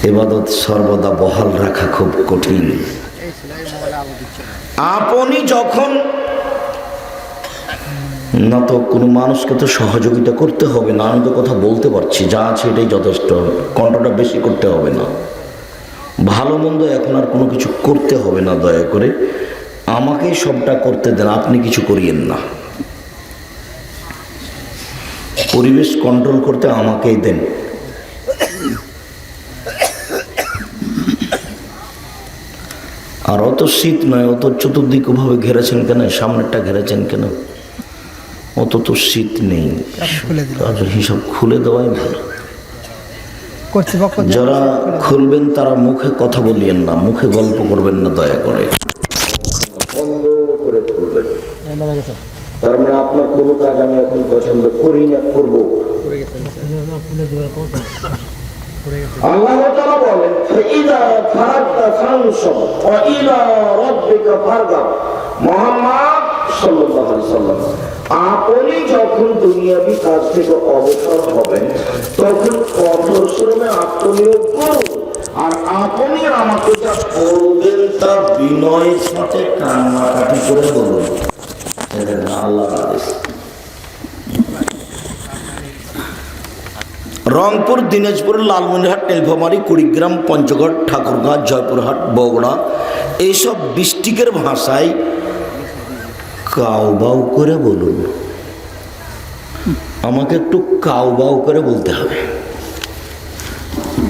ইবাদত সর্বদা বহাল রাখা খুব কঠিন। আপনি যখন না, তো কোনো মানুষকে তো সহযোগিতা করতে হবে না। আমি তো কথা বলতে পারছি, যা আছে এটাই যথেষ্ট, কণ্ঠটা বেশি করতে হবে না। ভালো মন্দ এখন আর কোনো কিছু করতে হবে না, দয়া করে আমাকেই সবটা করতে দেন, আপনি কিছু করিয়েন না। পরিবেশ কন্ট্রোল করতে আমাকেই দেন। আর অত শীত নয়, অত চতুর্দিক ভাবে ঘেরেছেন কেন, সামনেরটা ঘেরেছেন কেন? অত তো শীত নেই, হিসাব খুলে দেওয়াই ভালো। যারা খুলবেন তারা মুখে কথা বলিয়েন না, মুখে গল্প করবেন না, দয়া করে বন্ধ করে খুলবেন। তার মানে আপনার কোনো কাজ আমি এখন পছন্দ করি না, করবো। আল্লাহ তাআলা বলেন, ফাইযা ফারাগতা ফানসব ওয়া ইলা রাব্বিকা ফারগাব। মুহাম্মদ সাল্লাল্লাহু আলাইহি সাল্লাম, আপনি যখন দুনিয়াবি কাজ থেকে অবসর হবেন তখন কঠোর শ্রমে আত্মনিয়োগ করুন। আর আপনি আমাকে যা বলবেন তা বিনয়ের সাথে কান্নাকাটি করে বলুন। এটা আল্লাহর আদেশ। রংপুর, দিনাজপুর, লালমনিরহাট, নীলফামারী, কুড়িগ্রাম, পঞ্চগড়, ঠাকুরগাঁ, জয়পুরহাট, বগুড়া এইসব ডিস্ট্রিক্টের ভাষায় কাউবাউ করে বলুন। আমাকে একটু কাউবাউ করে বলতে হবে।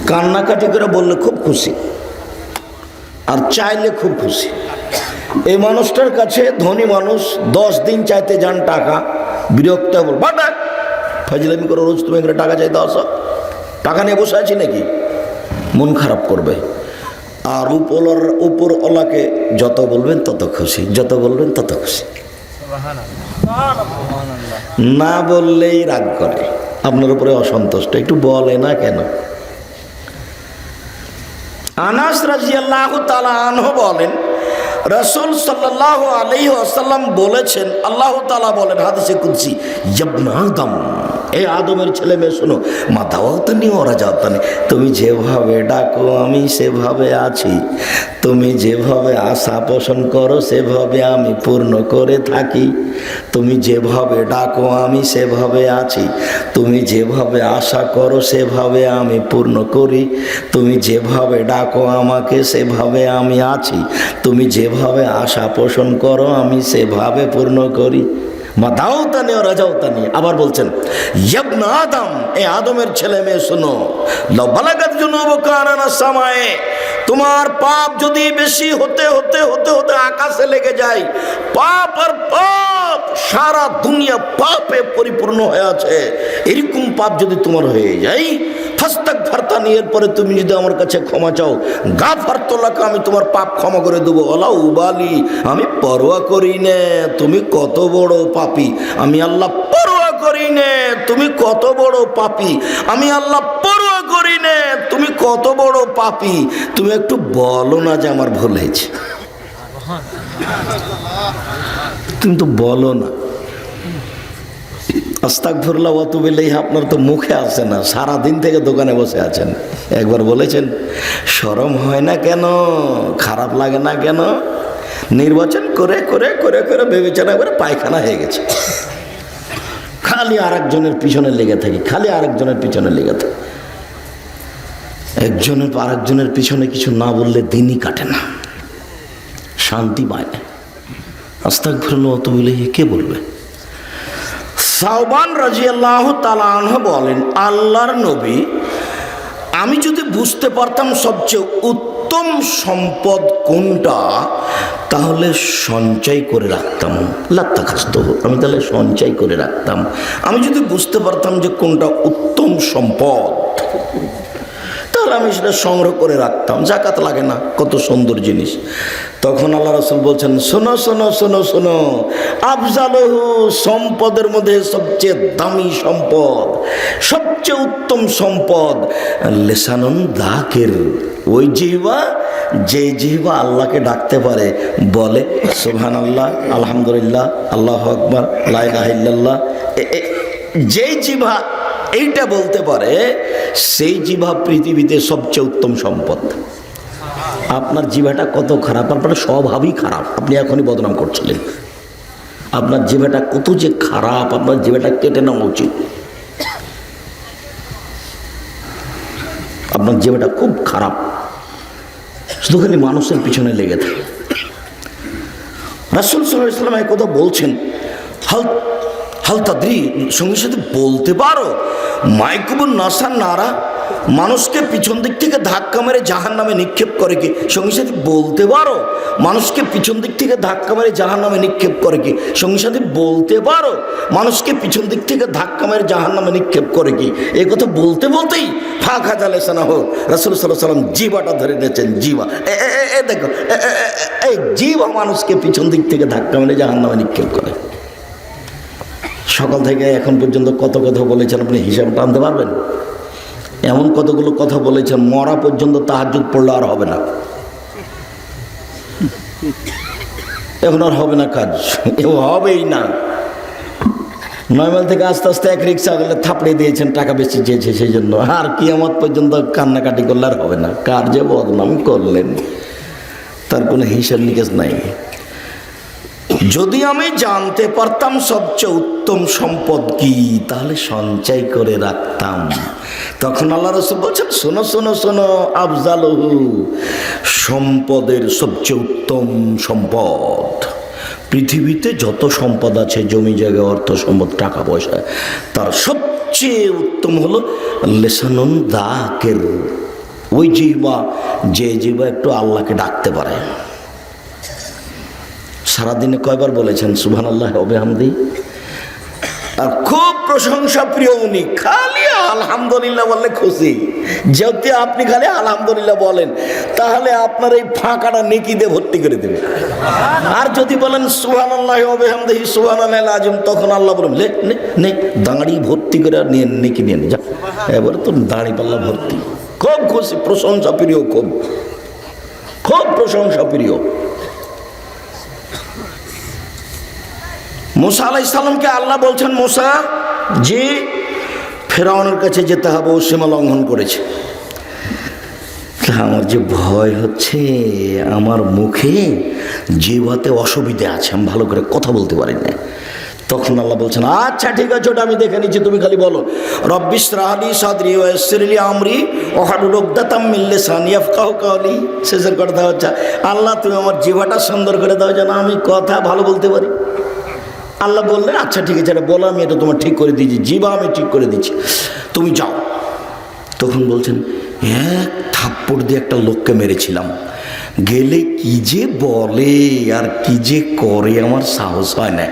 কান্নাকাটি করে বললে খুব খুশি, আর চাইলে খুব খুশি। এই মানুষটার কাছে ধনী মানুষ 10 দিন চাইতে যান টাকা, বিরক্ত বল বাটা ফাজলামি করো, রোজ তুমি এখানে টাকা চাইতে আসো, টাকা নিয়ে বসে আছি নাকি, মন খারাপ করবে। আর উপরওয়ালাকে যত বলবেন তত খুশি, যত বলবেন তত খুশি। না বললেই রাগ করে, আপনার উপরে অসন্তুষ্ট, একটু বলে না কেন। আনাস রাদিয়াল্লাহু তাআলা আনহু বলেন, রাসূল সাল্লাল্লাহু আলাইহি ওয়াসাল্লাম বলেছেন, আল্লাহ তাআলা বলেন হাদিসে কুদসি, ইবনে আদম, এই আদমের ছেলে মেয়ে শোনো, মা দাওয়াতানি ওয়া রাজাতানি, তুমি যেভাবে ডাকো আমি সেভাবে আছি, তুমি যেভাবে আশা পোষণ করো সেভাবে আমি পূর্ণ করে থাকি, তুমি যেভাবে ডাকো আমি সেভাবে আছি, তুমি যেভাবে আশা করো সেভাবে আমি পূর্ণ করি, তুমি যেভাবে ডাকো আমাকে সেভাবে আমি আছি, তুমি যেভাবে আশা পোষণ করো আমি সেভাবে পূর্ণ করি। মা দাওতানি ও রাজাওতানি। আবার বলছেন, ইবনে আদম, এই আদমের ছেলে মেয়ে শোনো, লাউ বালাগাত যুনুবুকা আনানাস সামায়ে, তোমার পাপ যদি বেশি হতে হতে হতে হতে আকাশে লেগে যায়, পাপ আর পাপ, সারা দুনিয়া পাপে পরিপূর্ণ হয়ে আছে, এরকম পাপ যদি তোমার হয়ে যায়, ফাস্তাগফিরতানি, এরপরে তুমি যদি আমার কাছে ক্ষমা চাও, গাফারতু লাকা, আমি তোমার পাপ ক্ষমা করে দেবো। ওয়ালা উবালি, আমি পরোয়া করি না তুমি কত বড় পাপী, আমি আল্লাহ পরোয়া করি না তুমি কত বড় পাপী, আমি আল্লাহ পরোয়া করি না তুমি কত বড় পাপী, তুমি একটু বলো না যে আমার ভুল হয়েছে, তুমি তো বলো না। আস্তাগফিরুল্লাহ ওয়া আতুবু ইলাইহি আপনার তো মুখে আসে না, সারাদিন থেকে দোকানে বসে আছেন, একবার বলেছেন? শরম হয় না কেন, খারাপ লাগে না কেন? নির্বাচন করে করে করে করে বিবেচনা করে পায়খানা হয়ে গেছে, খালি আরেকজনের পিছনে লেগে থাকি, খালি আরেকজনের পিছনে লেগে থাকি। একজনের আরেকজনের পিছনে কিছু না বললে দিনই কাটে না, শান্তি পায় না। আস্তাগফিরুল্লাহ ওয়া আতুবু ইলাইহি কে বলবে? সাওবান রাদিয়াল্লাহু তাআলা আনহু বলেন, আল্লাহর নবী, আমি যদি বুঝতে পারতাম সবচেয়ে উত্তম সম্পদ কোনটা, তাহলে সঞ্চয় করে রাখতাম, লাত্তাখাস্ত, আমি তাহলে সঞ্চয় করে রাখতাম। আমি যদি বুঝতে পারতাম যে কোনটা উত্তম সম্পদ, তাহলে আমি সেটা সংগ্রহ করে রাখতাম। জাকাত লাগে না, কত সুন্দর জিনিস। তখন আল্লাহ রাসূল বলছেন, শোনো শোনো শোনো শোনো, আফজালহু, সম্পদের মধ্যে সবচেয়ে দামি সম্পদ, সবচেয়ে উত্তম সম্পদ, লিসানুন যাকির, ওই জিহ্বা, যে জিহ্বা আল্লাহকে ডাকতে পারে, বলে সুবহানাল্লাহ, আলহামদুলিল্লাহ, আল্লাহু আকবার, লা ইলাহা ইল্লাল্লাহ। যেই জিহ্বা এইটা বলতে পারে সেই জিভা পৃথিবীতে সবচেয়ে উত্তম সম্পদ। আপনার জিভাটা কত খারাপ, আপনার স্বভাবই খারাপ, আপনি এখনই বদনাম করছিলেন। আপনার জিভাটা কত যে খারাপ, আপনার জিভাটা কেটে নেওয়া উচিত। আপনার জিভাটা খুব খারাপ, শুধু খালি মানুষের পিছনে লেগে থাকে। রাসূল সাল্লাল্লাহু আলাইহি ওয়াসাল্লাম এই কথা বলছেন, হাল তাদরি, সঙ্গে সাথে বলতে পারো মাইকুবুন নাসান নারা, মানুষকে পিছন দিক থেকে ধাক্কা মেরে জাহান্নামে নিক্ষেপ করে কি? সঙ্গী সাথী বলতে পারো মানুষকে পিছন দিক থেকে ধাক্কা মেরে জাহান্নামে নিক্ষেপ করে কি? সঙ্গী সাথী বলতে পারো মানুষকে পিছন দিক থেকে ধাক্কা মেরে জাহান্নামে নিক্ষেপ করে কি? এই কথা বলতে বলতেই ফাঁকা জালেসানা হোক রাসূল সাল্লাল্লাহু আলাইহি ওয়াসাল্লাম জিভাটা ধরে নিয়েছেন। জিভা দেখো, এই জিভা মানুষকে পিছন দিক থেকে ধাক্কা মেরে জাহান্নামে নিক্ষেপ করে। সকাল থেকে এখন পর্যন্ত কত কথা বলেছেন আপনি হিসাব টানতে পারবেন? এমন কতগুলো কথা বলেছেন মরা পর্যন্ত তাহাজ্জুদ পড়লে আর হবে না, এখন আর হবে না কাজ, এও হবেই না। 9 মাইল থেকে আস্তে আস্তে এক রিক্সা গেলে থাপড়ে দিয়েছেন, টাকা বেশি চেয়েছে সেই জন্য। আর কিয়ামত পর্যন্ত কান্নাকাটি করলে আর হবে না। কার যে বদনাম করলেন তার কোনো হিসাব নিকেশ নাই। যদি আমি জানতে পারতাম সবচেয়ে উত্তম সম্পদ কি, তাহলে সঞ্চয় করে রাখতাম। তখন আল্লাহ রাসূল বলছেন, শোনো শোনো শোনো, আফজালুহু, সম্পদের সবচেয়ে উত্তম সম্পদ, পৃথিবীতে যত সম্পদ আছে, জমি জায়গা অর্থ সম্পদ টাকা পয়সা, তার সবচেয়ে উত্তম হলো লিসানুন যাকির, ওই জিহ্বা যে জিহ্বা একটু আল্লাহকে ডাকতে পারে। সারাদিনে কয়বার বলেছেন সুবহানাল্লাহ ওয়া বিহামদি? আর খুব প্রশংসা প্রিয় উনি, খালি আলহামদুলিল্লাহ বললে খুশি। যদি আপনি খালি আলহামদুলিল্লাহ বলেন তাহলে আপনার এই ফাঁকাটা নেকি দিয়ে ভর্তি করে দেবে। আর যদি বলেন সুবহানাল্লাহ ওয়া বিহামদিহি সুবহানাল্লাহিল আযীম, তখন আল্লাহ বলেন লে নে নে দাঁড়ি ভর্তি করে নিয়ে নেকি নিয়ে যা, এবারে তো দাঁড়ি পাল্লা ভর্তি। খুব খুশি, প্রশংসা প্রিয়, খুব খুব প্রশংসা প্রিয়। মুসা আলাইহিস সালামকে আল্লাহ বলছেন, মুসা যে ফেরাউনের কাছে যেতে হবে, ও সীমা লঙ্ঘন করেছে। আমার যে ভয় হচ্ছে, আমার মুখে জিহ্বাতে অসুবিধা আছে, আমি ভালো করে কথা বলতে পারি না। তখন আল্লাহ বলছেন, আচ্ছা ঠিক আছে, ওটা আমি দেখে নিচ্ছি, তুমি খালি বলো রব্বিশ রাহলি সাদরি ওয়া ইয়াসসিরলি আমরি ওয়াহলুল উকদাতাম মিন লিসানি ইয়াফকাহু কাওলি। শেষের কথা হচ্ছে, আল্লাহ তুমি আমার জিহ্বাটা সুন্দর করে দাও যেন আমি কথা ভালো বলতে পারি। আল্লাহ বললেন, আচ্ছা ঠিক আছে, এটা বলো, আমি এটা তোমার ঠিক করে দিয়েছি, জিহ্বা আমি ঠিক করে দিচ্ছি, তুমি যাও। তখন বলছেন, এক থাপ্পড় দিয়ে একটা লোককে মেরেছিলাম, গেলে কি যে বলে আর কি যে করে আমার সাহস হয় না।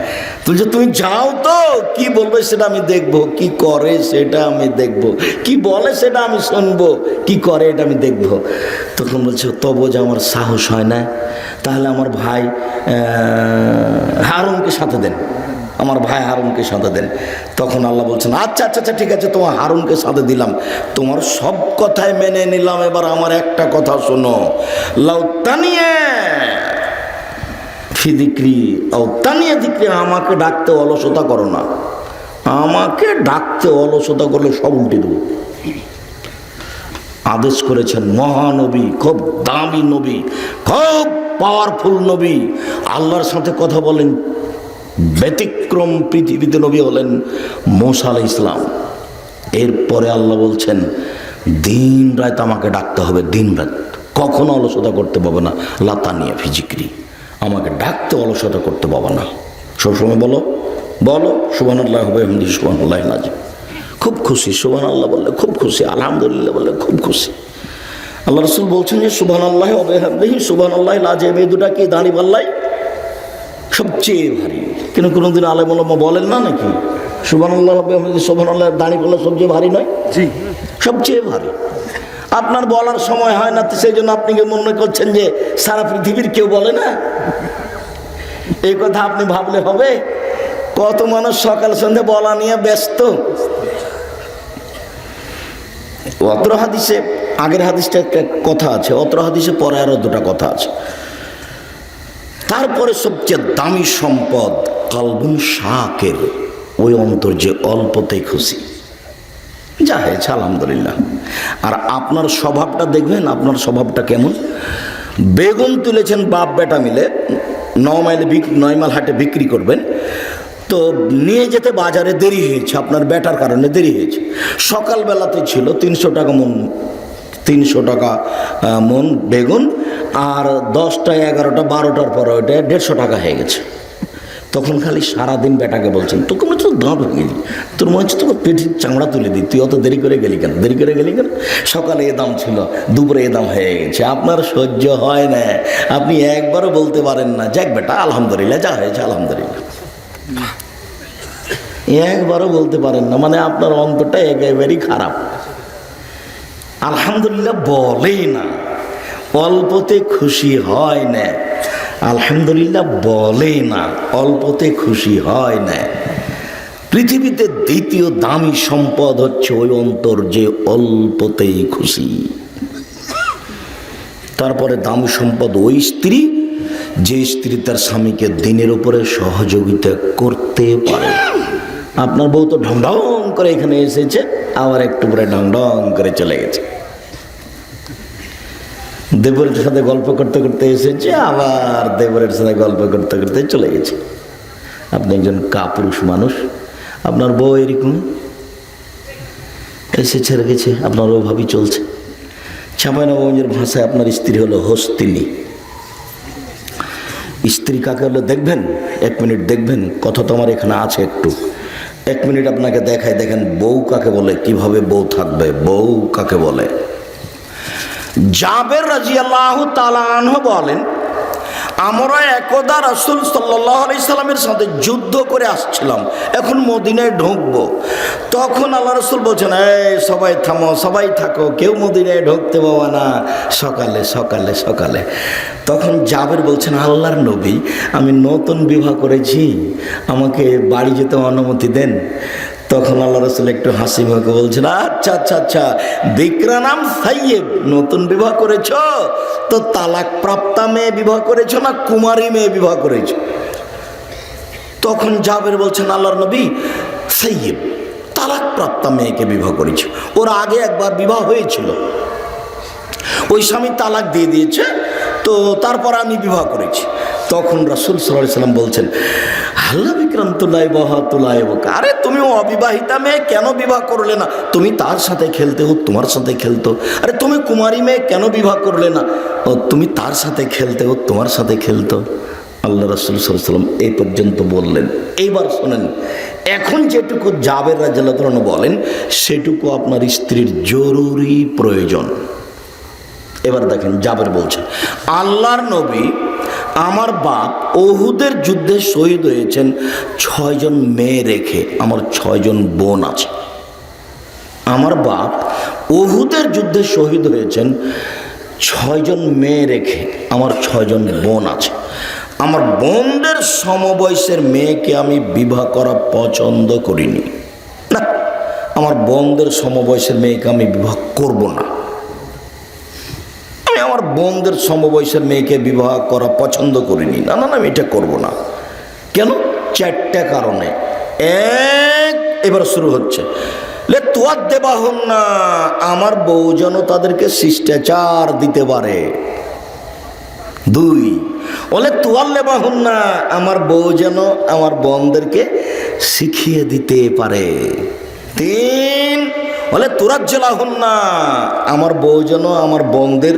তুমি যাও তো, কি বলবে সেটা আমি দেখবো, কি করে সেটা আমি দেখবো, কি বলে সেটা আমি শুনবো, কি করে এটা আমি দেখবো। তখন বলছে, তবু যে আমার সাহস হয় না, তাহলে আমার ভাই হারুনকে সাথে দেন, আমার ভাই হারুনকে সাথে দেন। তখন আল্লাহ বলছেন, আচ্ছা আচ্ছা আচ্ছা ঠিক আছে, তোমার হারুনকে সাথে দিলাম, তোমার সব কথাই মেনে নিলাম, এবার আমার একটা কথা শোনো, লাউতানিয়ে ফিদিক্রি আউতানিয়ে দিক্রি, আমাকে ডাকতে অলসতা করো না, আমাকে ডাকতে অলসতা করলে সব উল্টে দেবো। আদেশ করেছেন মহানবী, খুব দামি নবী, খুব পাওয়ারফুল নবী, আল্লাহর সাথে কথা বলেন, ব্যতিক্রম পৃথিবীতে নবী হলেন মুসা আলাইহিস সালাম। এরপরে আল্লাহ বলছেন, দিন রাত আমাকে ডাকতে হবে, দিন রাত, কখনো অলসতা করতে পাবে না। লাতানিয়া ফিজিক্রি, আমাকে ডাকতে অলসতা করতে পাবে না, সবসময় বলো বলো সুবহানাল্লাহ ওয়া বিহামদিহি সুবহানাল্লাহিল আযীম। খুব খুশি, সুবহানাল্লাহ বললে খুব খুশি, আলহামদুলিল্লাহ বললে খুব খুশি। আল্লাহ রাসূল বলছেন যে সুবহানাল্লাহ ওয়া বিহামদিহি সুবহানাল্লাহিল আযীম, এই দুটা কি দাঁড়ি পাল্লাই সবচেয়ে ভারী। কিন্তু কোনোদিন আলেম ওলামা বলেন না নাকি সুবহানাল্লাহ ওয়া বিহামদিহি সুবহানাল্লাহ দাঁড়ি পাল্লা সবচেয়ে ভারী নয়? জি, সবচেয়ে ভারী। আপনার বলার সময় হয় না, সেই জন্য আপনি কি মনে করছেন যে সারা পৃথিবীর কেউ বলে না? এই কথা আপনি ভাবলে হবে? কত মানুষ সকাল সন্ধ্যে বলা নিয়ে ব্যস্ত। অত্র হাদিসে, আগের হাদিসটা একটা কথা আছে, অত্র হাদিসে পরে আরো দুটা কথা আছে। তারপরে সবচেয়ে দামি সম্পদ কালবুন শাকের, ওই অন্তর যে অল্পতে খুশি। যা হয়েছে আলহামদুলিল্লাহ। আর আপনার স্বভাবটা দেখবেন, আপনার স্বভাবটা কেমন। বেগুন তুলেছেন বাপ বেটা মিলে, 9 মাইল হাটে বিক্রি করবেন, তো নিয়ে যেতে বাজারে দেরি হয়েছে, আপনার বেটার কারণে দেরি হয়েছে। সকালবেলাতে ছিল 300 টাকা মন, 300 টাকা মন বেগুন, আর 10টা 11টা 12টার পরে ওইটা 150 টাকা হয়ে গেছে। তখন খালি সারাদিন বেটাকে বলছেন, তোকে মনে হচ্ছে দাঁত ভেঙে দিই, তোর মনে হচ্ছে তোকে পেটির চামড়া তুলে দিই, তুই অত দেরি করে গেলি কেন, দেরি করে গেলি কেন, সকালে এ দাম ছিল, দুপুরে এ দাম হয়ে গেছে। আপনার সহ্য হয় না, আপনি একবারও বলতে পারেন না যাক বেটা আলহামদুলিল্লাহ, যা হয়েছে আলহামদুলিল্লাহ, একবারও বলতে পারেন না। মানে আপনার অন্তরটা একেবারেই খারাপ। আলহামদুলিল্লাহ বলেই না, অল্পতে খুশি হয় না। আলহামদুলিল্লাহ বলে না, অল্পতে খুশি হয় না। পৃথিবীতে দ্বিতীয় দামি সম্পদ হচ্ছে ওই অন্তর যে অল্পতেই খুশি। তারপরে দামি সম্পদ ওই স্ত্রী যে স্ত্রী তার স্বামীকে দিনের উপরে সহযোগিতা করতে পারে। আপনার বউ তো ঢং ঢং করে এখানে এসেছে, আবার একটু পরে ঢং ঢং করে চলে গেছে। দেবরের সাথে গল্প করতে করতে এসেছে, আবার দেবরের সাথে গল্প করতে করতে চলে গেছে। আপনি একজন কাপুরুষ মানুষ, আপনার বউ এরকম এসে ছেড়ে গেছে, আপনার ওভাবেই চলছে। চাঁপাইনবাবগঞ্জের ভাষায় আপনার স্ত্রী হলো হস্তিনী। স্ত্রী কাকে হলো দেখবেন, 1 মিনিট দেখবেন, কথা তো আমার এখানে আছে, একটু 1 মিনিট আপনাকে দেখায়, দেখেন বউ কাকে বলে, কিভাবে বউ থাকবে, বউ কাকে বলে। জাবের রাদিয়াল্লাহু তাআলা আনহু বলেন, আমরা একদা রাসূল সাল্লাল্লাহু আলাইহি সাল্লামের সাথে যুদ্ধ করে আসছিলাম, এখন মদিনায় ঢুকবো। তখন আল্লাহ রাসূল বলছেন, এই সবাই থামো, সবাই থাকো, কেউ মদিনায় ঢুকতে পাবে না, সকালে সকালে সকালে। তখন জাবের বলছেন, আল্লাহর নবী, আমি নতুন বিবাহ করেছি, আমাকে বাড়ি যেতে অনুমতি দেন। তখন আল্লাহ রাসূল একটু হাসি মুখে বলছেন, আচ্ছা আচ্ছা আচ্ছা, বিকরা নাম সাইয়েব, নতুন বিবাহ করেছ তো তালাক প্রাপ্তা মেয়ে বিবাহ করেছ না কুমারী মেয়ে বিবাহ করেছ? তখন জাবের বলছেন, আল্লাহর নবী, সাইয়েব, তালাক প্রাপ্তা মেয়েকে বিবাহ করেছ। ওর আগে একবার বিবাহ হয়েছিল, ওই স্বামী তালাক দিয়ে দিয়েছে, তো তারপর আমি বিবাহ করেছি। তখন রাসূল সাল্লাল্লাহু আলাইহি সাল্লাম বলছেন, আল্লাহ বিক্রান্তলাই বহাতুলাই বকা, আরে তুমি অবিবাহিতা মেয়ে কেন বিবাহ করলে না? তুমি তার সাথে খেলতে, ও তোমার সাথে খেলতো। আরে তুমি কুমারী মেয়ে কেন বিবাহ করলে না? ও তুমি তার সাথে খেলতে, ও তোমার সাথে খেলতো। আল্লাহ রাসূল সাল্লাল্লাহু আলাইহি সাল্লাম এই পর্যন্ত বললেন। এইবার শোনেন, এখন যেটুকু জাবের রাদিয়াল্লাহু আনহু বলেন, সেটুকু আপনার স্ত্রীর জরুরি প্রয়োজন। এবার দেখেন জাবের বলছেন, আল্লাহর নবী, আমার বাপ উহুদের যুদ্ধে শহীদ হয়েছেন 6 জন মেয়ে রেখে, আমার 6 জন বোন আছে। আমার বাপ উহুদের যুদ্ধে শহীদ হয়েছেন 6 জন মেয়ে রেখে, আমার 6 জন বোন আছে। আমার বোনদের সমবয়সের মেয়েকে আমি বিবাহ করা পছন্দ করিনি, না, আমার বোনদের সমবয়সের মেয়েকে আমি বিবাহ করব না। আমার বোনদের সমবয়সের মেয়েকে বিবাহ করা পছন্দ করিনি, না না না, আমি এটা করবো না। কেন? 4টা কারণে। এক, এবার শুরু হচ্ছে, লে তোয়ার দেবা হন না, আমার বউ যেন তাদেরকে শিষ্টাচার দিতে পারে। 2, ওলে তোয়ার লেবা হন না, আমার বউ যেন আমার বোনদেরকে শিখিয়ে দিতে পারে। 3, বলে তোরার জেলা হন না, আমার বউ যেন আমার বোনদের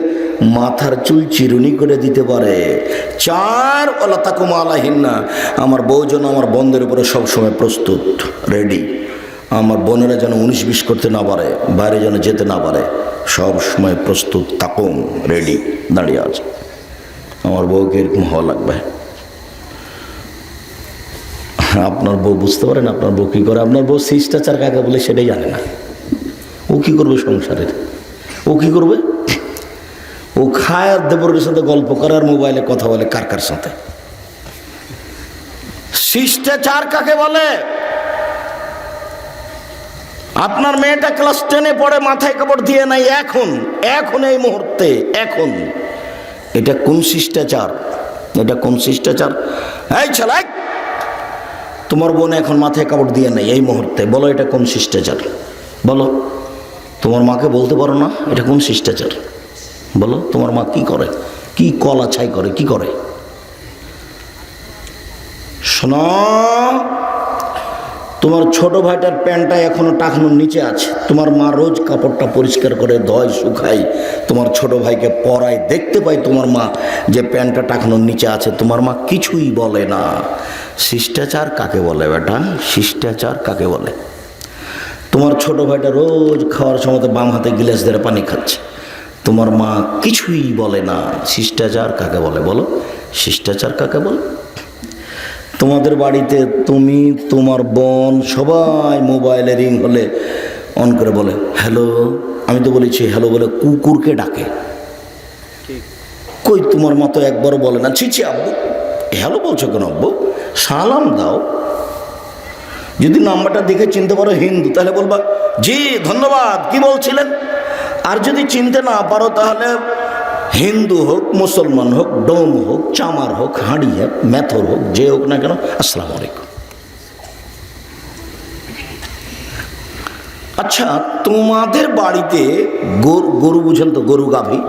মাথার চুল চিরুনি করে দিতে পারে। 4, ওলা তাকুম আলাহিন না, আমার বউ যেন আমার বোনদের উপরে সবসময় প্রস্তুত, রেডি। আমার বোনেরা যেন 19-20 করতে না পারে, বাইরে যেন যেতে না পারে, সব সময় প্রস্তুত, তাকুম, রেডি, দাঁড়িয়ে আছে। আমার বউকে এরকম হওয়া লাগবে। আপনার বউ বুঝতে পারেন আপনার বউ কী করে? আপনার বউ শিষ্টাচার কাকে বলে সেটাই জানে না। ও কী করবে সংসারের? ও কী করবে? ও খায় আর দেবরের সাথে গল্প করে আর মোবাইলে কথা বলে কার কার সাথে। শিষ্টাচার কাকে বলে? আপনার মেয়েটা ক্লাস 10-এ পড়ে, মাথায় কাপড় দিয়ে নাই, এখন এই মুহূর্তে, এখন এটা কোন শিষ্টাচার? এটা কোন শিষ্টাচার? এই ছেলে, তোমার বোন এখন মাথায় কাপড় দিয়ে নাই এই মুহূর্তে, বলো এটা কোন শিষ্টাচার? বলো, তোমার মাকে বলতে পারো না এটা কোন শিষ্টাচার? বলো, তোমার মা কি করে, কি কলা ছাই করে, কি করে? শোনো, তোমার ছোট ভাইটার প্যান্টটা এখনো টাকনোর নিচে আছে। তোমার মা রোজ কাপড়টা পরিষ্কার করে ধয়, শুকায়, তোমার ছোট ভাইকে পরায়। দেখতে পাই তোমার মা যে প্যান্টটা টাকনোর নিচে আছে। তোমার মা কিছুই বলে না। শিষ্টাচার কাকে বলে বেটা? শিষ্টাচার কাকে বলে? তোমার ছোট ভাইটা রোজ খাওয়ার সময় বাম হাতে গিলাস ধরে পানি খাচ্ছে, তোমার মা কিছুই বলে না। শিষ্টাচার কাকে বলে? বলো, শিষ্টাচার কাকে বলে? তোমাদের বাড়িতে তুমি, তোমার বোন সবাই মোবাইলে রিং হলে অন করে বলে হ্যালো। আমি তো বলেছি হ্যালো বলে কুকুরকে ডাকে। কই তোমার মতো একবারও বলে না ছি ছি আব্বু হ্যালো বলছো কেন আব্বু, সালাম দাও। যদি নাম্বারটা দেখে চিনতে পারো হিন্দু, তাহলে বলবা জি ধন্যবাদ, কি বলছিলেন। আর যদি চিনতে না পারো তাহলে হিন্দু হোক, মুসলমান হোক, ডোম হোক, চামার হোক, হাঁড়ি হোক, মেথর হোক, যে হোক না কেন, আসসালামু আলাইকুম। আচ্ছা, তোমাদের বাড়িতে গরু বুঝেন তো, গরু গাভী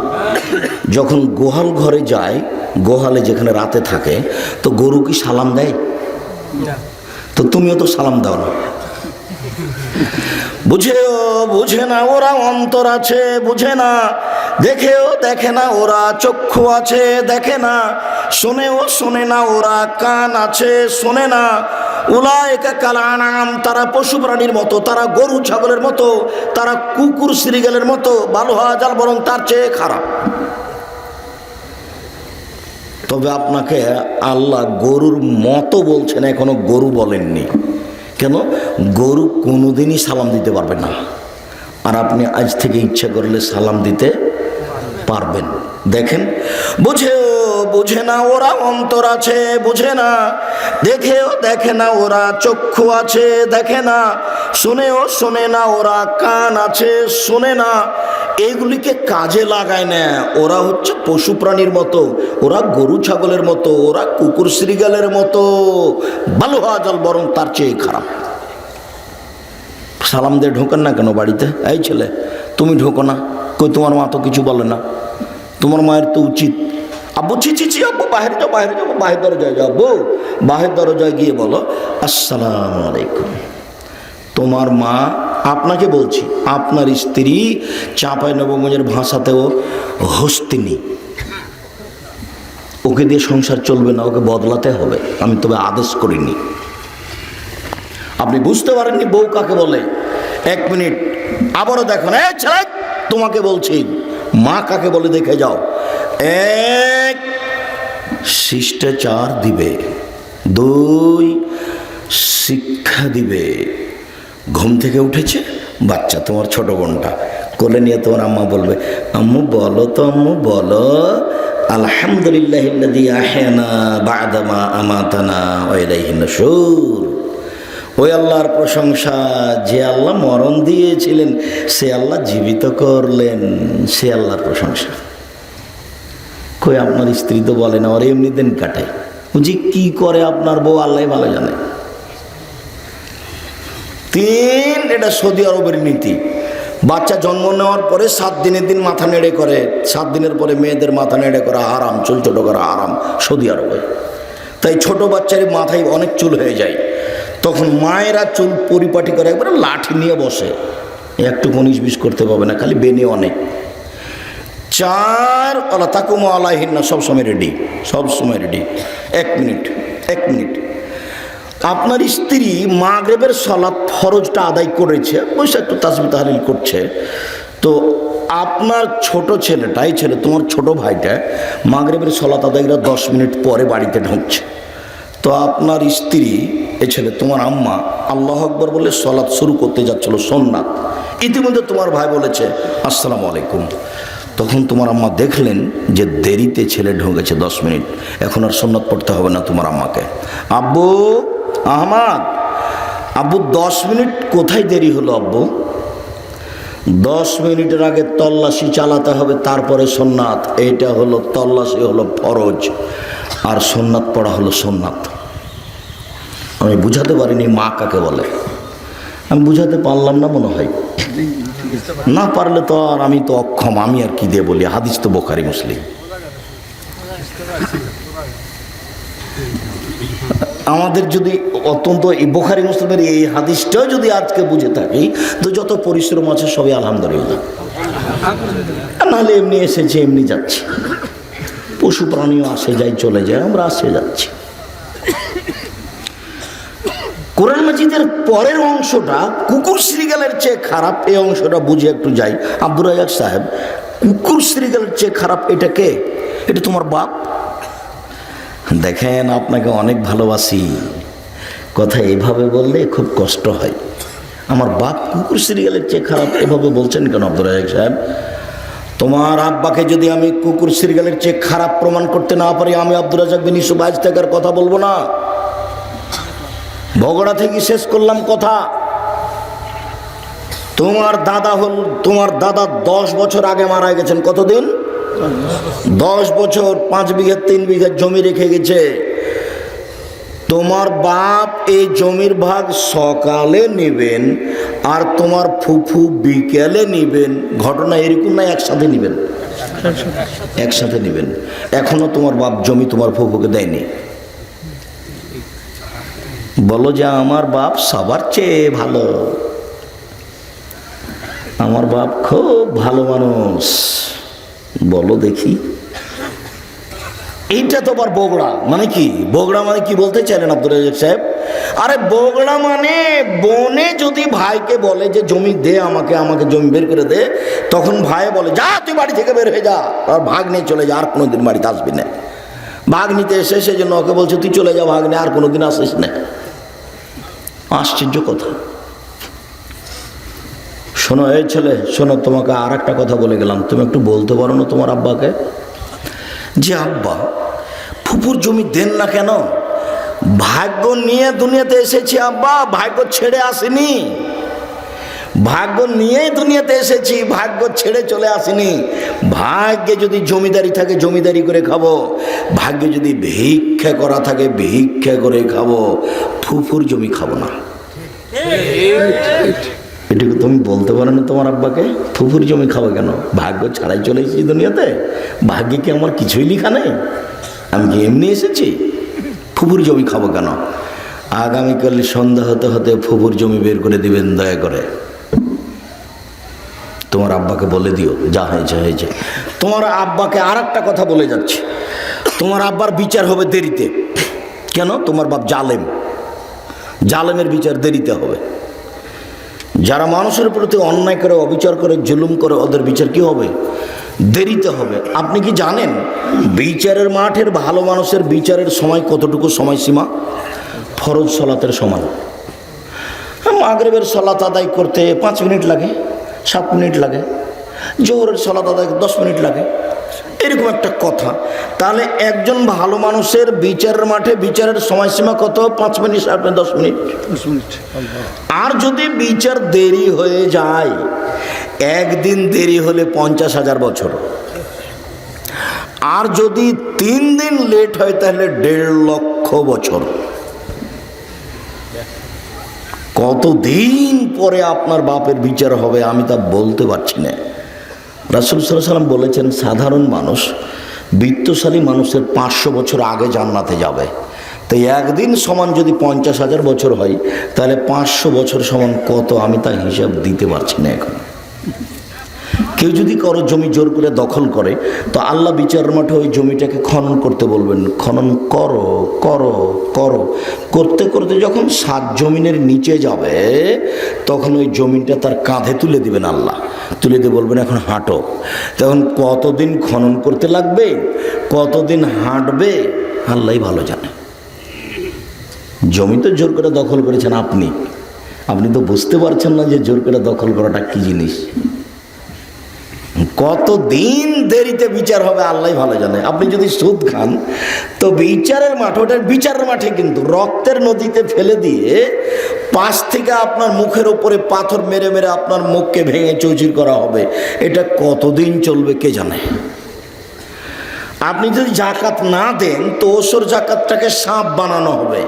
যখন গোহাল ঘরে যায়, গোহালে যেখানে রাতে থাকে, তো গরু কি সালাম দেয়? তো তুমিও তো সালাম দাও না। বুঝেও বুঝে না ওরা, অন্তর আছে বুঝে না, দেখেও দেখে না ওরা, চক্ষু আছে দেখে না, শোনেও শোনে না ওরা, কান আছে শোনে না। উলাইকা কাল আনাম, তারা পশু প্রাণীর মতো, তারা গরু ছাগলের মতো, তারা কুকুর শ্রীগালের মতো, ভালো হওয়া যাল বরং তার চেয়ে খারাপ। তবে আপনাকে আল্লাহ গরুর মতো বলছেন, এখনো গরু বলেননি। কেন? গরু কোনোদিনই সালাম দিতে পারবে না, আর আপনি আজ থেকে ইচ্ছা করলে সালাম দিতে পারবেন। দেখেন, বুঝেও বুঝে না ওরা, অন্তর আছে বুঝে না, দেখেও দেখে না ওরা, চক্ষু আছে দেখে না, শোনেও শোনে না ওরা, কান আছে শোনে না, এইগুলিকে কাজে লাগায় না। ওরা হচ্ছে পশু প্রাণীর মতো, ওরা গরু ছাগলের মতো, ওরা কুকুর শ্রীগালের মতো, ভালো হওয়া যাল বরং তার চেয়ে খারাপ। সালাম দিয়ে ঢোকেন না কেন বাড়িতে? এই ছেলে, তুমি ঢোকো না। কই তোমার মা তো কিছু বলে না। তোমার মায়ের তো উচিত, আব্বু ছি ছি ছি আব্বু বাইরে যাও, বাইরে যাবো, বাহির দরজায় যাও আব্বু, বাহির দরজায় গিয়ে বলো আসসালামু আলাইকুম। তোমার মা, আপনাকে বলছি, আপনার স্ত্রী চাঁপাইনবাবগঞ্জের ভাষাতেও হস্তিনী। ওকে দিয়ে সংসার চলবে না, ওকে বদলাতে হবে। আমি তবে আদেশ করিনি। আপনি বুঝতে পারেননি বউ কাকে বলে? এক মিনিট, আবারও দেখুন। ছেলে, তোমাকে বলছি মা কাকে বলে দেখে যাও। এক, শিষ্টাচার দিবে। দুই, শিক্ষা দিবে। ঘুম থেকে উঠেছে বাচ্চা, তোমার ছোট বোনটা কোলে নিয়ে তোমার আম্মা বলবে আম্মু বলো তো, আম্মু বলো আলহামদুলিল্লাহিল্লাযী আহয়ানা বা'দা মা আমাতানা ওয়া ইলাইহিন নুশুর। ওই আল্লাহর প্রশংসা, যে আল্লাহ মরণ দিয়েছিলেন সে আল্লাহ জীবিত করলেন, সে আল্লাহর প্রশংসা। কই আপনার স্ত্রী তো বলে না, ওর এমনি দিন কাটায়। বুঝি কি করে আপনার বউ আল্লাহ ভালো জানে। তিন, এটা সৌদি আরবের নীতি। বাচ্চা জন্ম নেওয়ার পরে 7 দিনের দিন মাথা নেড়ে করে, 7 দিনের পরে মেয়েদের মাথা নেড়ে করা আরাম, চুল ছোটো করা আরাম সৌদি আরবে। তাই ছোট বাচ্চার মাথায় অনেক চুল হয়ে যায়, তখন মায়েরা চুল পরিপাটি করে একবারে লাঠি নিয়ে বসে, একটু 19-20 করতে পারবে না, খালি বেনে অনেক। 4, আল্লাহ তাকুমা আলাইহিন না, সবসময় রেডি, সবসময় রেডি। 1 minute, 1 minute. আপনার স্ত্রী মাগরিবের সালাত ফরজটা আদায় করেছে, বসে একটু তাসবিহ তাহলিল করছে, তো আপনার ছোট ছেলেটা, এই ছেলে তোমার ছোট ভাইটা মাগরিবের সালাত আদায় করে 10 মিনিট পরে বাড়িতে ঢুকছে। তো আপনার স্ত্রী, এই ছেলে তোমার আম্মা আল্লাহু আকবার বলে সালাত শুরু করতে যাচ্ছিল, সুন্নাত। ইতিমধ্যে তোমার ভাই বলেছে আসসালামু আলাইকুম। তখন তোমার আম্মা দেখলেন যে দেরিতে ছেলে ঢুকেছে 10 মিনিট, এখন আর সুন্নাত পড়তে হবে না তোমার আম্মাকে। আব্বু আহমদ, আব্বু 10 মিনিট কোথায় দেরি হলো আব্বু? 10 মিনিটের আগে তল্লাশি চালাতে হবে, তারপরে সুন্নাত। এইটা হলো তল্লাশি, হলো ফরজ, আর সুন্নাত পড়া হলো সুন্নাত। আমি বুঝাতে পারিনি মা কাকে বলে, আমি বুঝাতে পারলাম না মনে হয়। না পারলে তো আর আমি তো অক্ষম, আমি আর কি দিয়ে বলি, হাদিস তো বুখারী মুসলিম। আমাদের যদি অত্যন্ত এই বুখারী মুসলিমের এই হাদিসটাও যদি আজকে বুঝে থাকি তো যত পরিশ্রম আছে সবই আলহামদুলিল্লাহ। নাহলে এমনি এসেছে এমনি যাচ্ছে, পশু প্রাণীও আসে যায় চলে যায়, আমরা আসে যাচ্ছি। কোরআন মাজিদের পরের অংশটা কুকুর শ্রীগালের চেয়ে খারাপ, এই অংশটা বুঝে একটু যাই। আব্দুর রাজ্জাক সাহেব, কুকুর শ্রীগালের চেয়ে খারাপ এটা কে? এটা তোমার বাপ। দেখেন আপনাকে অনেক ভালোবাসি, কথা এইভাবে বললে খুব কষ্ট হয়। আমার বাপ কুকুর শ্রীগালের চেয়ে খারাপ এভাবে বলছেন কেন আব্দুর রাজ্জাক সাহেব? তোমার আব্বাকে যদি আমি কুকুর শ্রীগালের চেয়ে খারাপ প্রমাণ করতে না পারি, আমি আব্দুর রাজ্জাক বিন ইউসুফ আজ থেকে আর কথা বলবো না। বগুড়া থেকে শেষ করলাম কথা। তোমার দাদা 10 বছর আগে মারা গেছেন। কতদিন? 10 বছর। 5 বিঘা 3 বিঘা জমি রেখে গেছে। তোমার বাপ এই জমির ভাগ সকালে নেবেন আর তোমার ফুফু বিকেলে নিবেন। ঘটনা এরকম না, একসাথে নিবেন, একসাথে নিবেন। এখনো তোমার বাপ জমি তোমার ফুফুকে দেয়নি। বলো যে আমার বাপ সবার চেয়ে ভালো, আমার বাপ খুব ভালো মানুষ, বলো দেখি। এইটা তো আবার বগুড়া মানে কি? বগুড়া মানে কি বলতে চাইলেন আব্দুর রাজ্জাক সাহেব? আরে বগুড়া মানে বোনে যদি ভাইকে বলে যে জমি দে আমাকে, আমাকে জমি বের করে দে, তখন ভাই বলে যা তুই বাড়ি থেকে বের হয়ে যা, আর ভাগ নিয়ে চলে যা, আর কোনোদিন বাড়িতে আসবি না। ভাগ নিতে এসে সেই জন্য ওকে বলছে তুই চলে যা, ভাগ নিয়ে আর কোনোদিন আসিস না। আশ্চর্য কথা। শোনো এই ছেলে, শোনো, তোমাকে আর একটা কথা বলে গেলাম, তুমি একটু বলতে পারো না তোমার আব্বাকে যে আব্বা ফুপুর জমি দেন না কেন? ভাগ্য নিয়ে দুনিয়াতে এসেছি আব্বা, ভাগ্য ছেড়ে আসেনি। ভাগ্য নিয়েই দুনিয়াতে এসেছি, ভাগ্য ছেড়ে চলে আসেনি। ভাগ্যে যদি জমিদারি থাকে জমিদারি করে খাবো, ভাগ্যে যদি ভিক্ষা করা থাকে ভিক্ষা করে খাবো, ফুফুর জমি খাবো না। এটুকু তুমি বলতে পারো না তোমার আব্বাকে? ফুফুর জমি খাবো কেন? ভাগ্য ছাড়াই চলে এসেছি দুনিয়াতে, ভাগ্যে কি আমার কিছুই লেখা নেই? আমি কি এমনি এসেছি? ফুফুর জমি খাবো কেন? আগামীকাল সন্ধ্যা হতে হতে ফুফুর জমি বের করে দিবেন দয়া করে। তোমার আব্বাকে বলে দিও, যা হয়েছে হয়েছে। তোমার আব্বাকে আর একটা কথা বলে যাচ্ছে, তোমার আব্বার বিচার হবে দেরিতে। কেন? তোমার বাপ জালেম, জালেমের বিচার দেরিতে হবে। যারা মানুষের প্রতি অন্যায় করে, অবিচার করে, জুলুম করে, ওদের বিচার কি হবে? দেরিতে হবে। আপনি কি জানেন বিচারের মাঠের ভালো মানুষের বিচারের সময় কতটুকু সময়সীমা? ফরজ সালাতের সমান। মাগরিবের সালাত আদায় করতে 5 মিনিট লাগে, 7 মিনিট লাগে, জোহরের সালাত আদায় 10 মিনিট লাগে, এরকম একটা কথা। তাহলে একজন ভালো মানুষের বিচারের মাঠে বিচারের সময়সীমা কত? 5 মিনিট, 7 মিনিট, 10 মিনিট। আর যদি বিচার দেরি হয়ে যায়, একদিন দেরি হলে 50,000 বছর, আর যদি 3 দিন লেট হয় তাহলে 1.5 লক্ষ বছর। কতদিন পরে আপনার বাপের বিচার হবে আমি তা বলতে পারছি না। রাসূল সাল্লাল্লাহু আলাইহি ওয়াসাল্লাম বলেছেন সাধারণ মানুষ বিত্তশালী মানুষের 500 বছর আগে জান্নাতে যাবে। তো একদিন সমান যদি 50,000 বছর হয় তাহলে 500 বছর সমান কত আমি তা হিসাব দিতে পারছি না এখন। কেউ যদি কারো জমি জোর করে দখল করে তো আল্লাহ বিচার মাঠে ওই জমিটাকে খনন করতে বলবেন। খনন করো করো করো করতে করতে যখন 7 জমিনের নিচে যাবে তখন ওই জমিটা তার কাঁধে তুলে দিবেন আল্লাহ, তুলে দিয়ে বলবেন এখন হাঁটো। তখন কতদিন খনন করতে লাগবে, কতদিন হাঁটবে আল্লাহই ভালো জানে। জমি তো জোর করে দখল করেছেন আপনি, আপনি তো বুঝতে পারছেন না যে জোর করে দখল করাটা কি জিনিস। কতদিন দেরিতে বিচার হবে আল্লাহই ভালো জানে। আপনি যদি সুদ খান তো বিচারের মাঠ, ওটার বিচারের মাঠে কিন্তু রক্তের নদীতে ফেলে দিয়ে পাশ থেকে আপনার মুখের উপরে পাথর মেরে মেরে আপনার মুখকে ভেঙে চৌচির করা হবে। এটা কতদিন চলবে কে জানে। আপনি যদি জাকাত না দেন তো ওসর জাকাতটাকে সাপ বানানো হবে,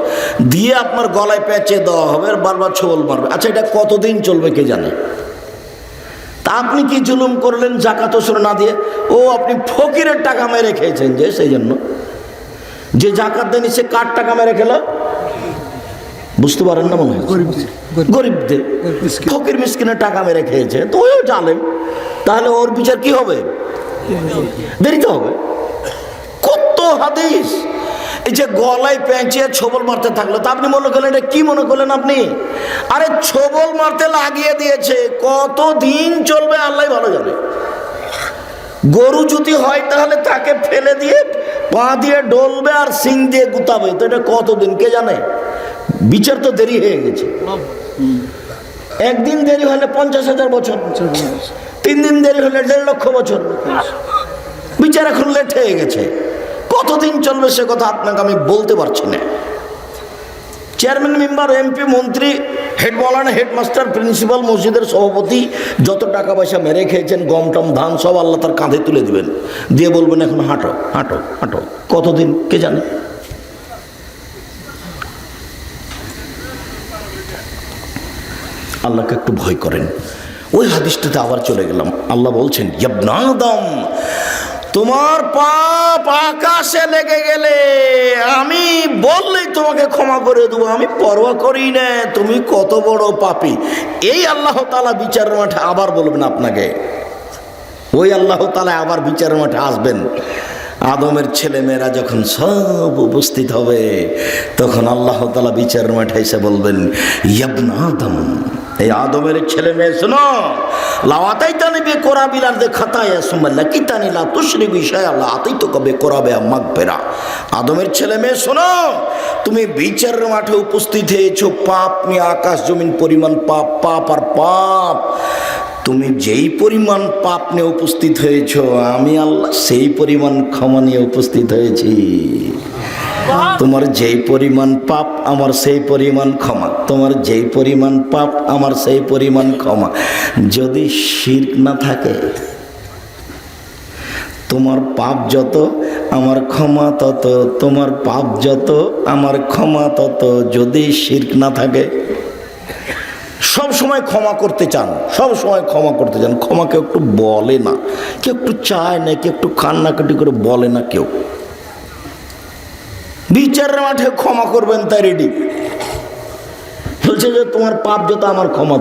দিয়ে আপনার গলায় পেঁচে দেওয়া হবে আর বারবার ছোবল মারবে। আচ্ছা এটা কতদিন চলবে কে জানে। তা আপনি কি জুলুম করলেন জাকাত ওসর না দিয়ে? ও আপনি ফকিরের টাকা মেরে খেয়েছেন, যে সেই জন্য যে জাকাত দেয়নি সে কার টাকা মেরে খেল? বুঝতে পারেন না মনে হয়? গরিবদের, ফকির মিসকিনের টাকা মেরে খেয়েছে, তো ওও জালেম। তাহলে ওর বিচার কি হবে? দেরিতে হবে। কত হাদিস! এই যে গলায় পেঁচিয়ে ছবল মারতে থাকলো, তা আপনি মনে করলেন এটা কি মনে করলেন আপনি? আরে ছবল মারতে লাগিয়ে দিয়েছে, কত দিন চলবে আল্লাহ ভালো জানে। গরু যদি হয় তাহলে তাকে ফেলে দিয়ে পা দিয়ে ডলবে আর সিং দিয়ে গুতাবে, তো এটা কতদিন কে জানে। বিচার তো দেরি হয়ে গেছে। একদিন দেরি হলে 50,000 বছর, 3 দিন দেরি হলে 1.5 লক্ষ বছর। বিচার এখন লেট হয়ে গেছে। কতদিন চলবে সে কথা আপনাকে আমি বলতে পারছি না। চেয়ারম্যান, মেম্বার, এমপি, মন্ত্রী, হেড মৌলানা, হেডমাস্টার, প্রিন্সিপাল, মসজিদের সভাপতি যত টাকা পয়সা মেরে খেয়েছেন, গম টম ধান সব আল্লাহ তার কাঁধে তুলে দিবেন, দিয়ে বলবেন এখন হাঁটো হাঁটো হাঁটো। কতদিন কে জানে। আল্লাহকে একটু ভয় করেন। ওই হাদিসটাতে আবার চলে গেলাম। আল্লাহ বলছেন, ইবনে আদম, তোমার পাপ আকাশে লেগে গেলে আমি বললেই তোমাকে ক্ষমা করে দেবো, আমি পরোয়া করি না তুমি কত বড় পাপী। এই আল্লাহ তাআলা বিচারের মাঠে আবার বলবেন আপনাকে। ওই আল্লাহ তাআলা আবার বিচারের মাঠে আসবেন। আদমের ছেলে মেয়েরা যখন সব উপস্থিত হবে, তখন আল্লাহ তাআলা বিচারের মাঠে এসে বলবেন, ইবনে আদম, এই আদমের ছেলে মেয়ে শোনো, লাওয়াতাইতানি বিকরাবিলার দে খাতায়া সুম্মা লাকিতানি লা তুশরিকু শাইআ লা আতাইতুকা বিকরাবে মাগফিরা। আদমের ছেলে মেয়ে শোনো, তুমি বিচারের মাঠে উপস্থিত হয়েছো পাপ নিয়ে, আকাশ জমিন পরিমাণ পাপ, পাপ আর পাপ। তুমি যেই পরিমাণ পাপ নিয়ে উপস্থিত হয়েছ, আমি আল্লাহ সেই পরিমাণ ক্ষমা নিয়ে উপস্থিত হয়েছি। তোমার যেই পরিমাণ পাপ আমার সেই পরিমাণ ক্ষমা, তোমার যেই পরিমাণ পাপ আমার সেই পরিমাণ ক্ষমা। যদি শিরক না থাকে, তোমার পাপ যত আমার ক্ষমা তত, তোমার পাপ যত আমার ক্ষমা তত। যদি শিরক না থাকে, সব সময় ক্ষমা করতে চান, সব সময় ক্ষমা করতে চান, ক্ষমা কেউ একটু বলে না, কেউ একটু চায় না, কেউ একটু কান্নাকাটি করে বলে না কেউ। বিচারের মাঠে ক্ষমা করবেন তাই রেডি, বলছে যে তোমার পাপ যত আমার ক্ষমা।